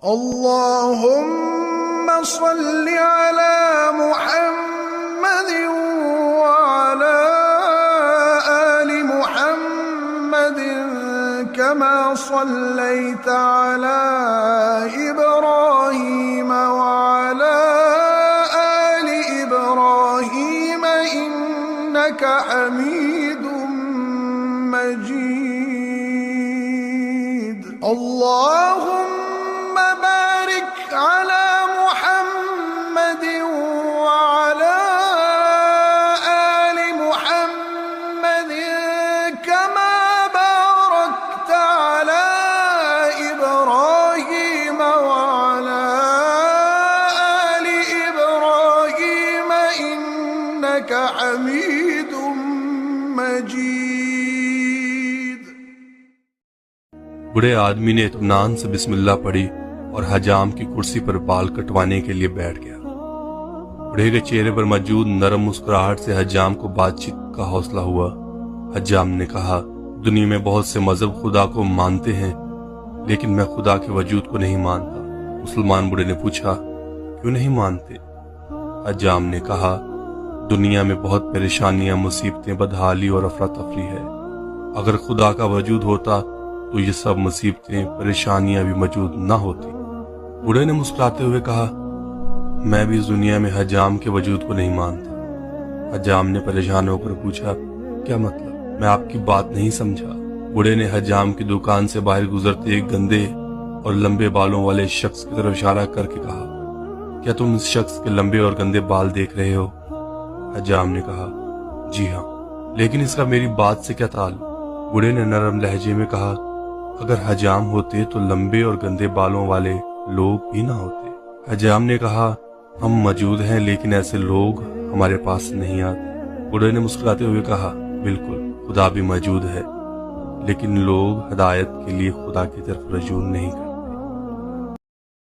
اللهم صل على محمد وعلى آل محمد كما صليت على إبراهيم وعلى آل إبراهيم إنك حميد مجيد. اللهم بارك على محمد وعلى آل محمد كما باركت على إبراهيم وعلى آل إبراهيم إنك حميد مجيد. بوڑھے آدمی نے اطمینان سے بسم اللہ پڑھی اور حجام کی کرسی پر بال کٹوانے کے لیے بیٹھ گیا. بوڑھے کے چہرے پر موجود نرم مسکراہٹ سے حجام کو بات چیت کا حوصلہ ہوا. حجام نے کہا، دنیا میں بہت سے مذہب خدا کو مانتے ہیں لیکن میں خدا کے وجود کو نہیں مانتا. مسلمان بوڑھے نے پوچھا، کیوں نہیں مانتے؟ حجام نے کہا، دنیا میں بہت پریشانیاں، مصیبتیں، بدحالی اور افراتفری ہے. اگر خدا کا وجود ہوتا تو یہ سب مصیبتیں، پریشانیاں بھی موجود نہ ہوتی. بوڑھے نے مسکراتے ہوئے کہا، میں بھی اس دنیا میں حجام کے وجود کو نہیں مانتا. حجام نے پریشان ہو کر پوچھا، کیا مطلب؟ میں آپ کی بات نہیں سمجھا. بوڑھے نے حجام کی دکان سے باہر گزرتے ایک گندے اور لمبے بالوں والے شخص کی طرف اشارہ کر کے کہا، کیا تم اس شخص کے لمبے اور گندے بال دیکھ رہے ہو؟ حجام نے کہا، جی ہاں، لیکن اس کا میری بات سے کیا تعلق؟ بوڑھے نے نرم لہجے میں کہا، اگر حجام ہوتے تو لمبے اور گندے بالوں والے لوگ بھی نہ ہوتے. حجام نے کہا، ہم موجود ہیں لیکن ایسے لوگ ہمارے پاس نہیں آتے. بوڑھے نے مسکراتے ہوئے کہا، بالکل، خدا بھی موجود ہے لیکن لوگ ہدایت کے لیے خدا کی طرف رجوع نہیں کرتے.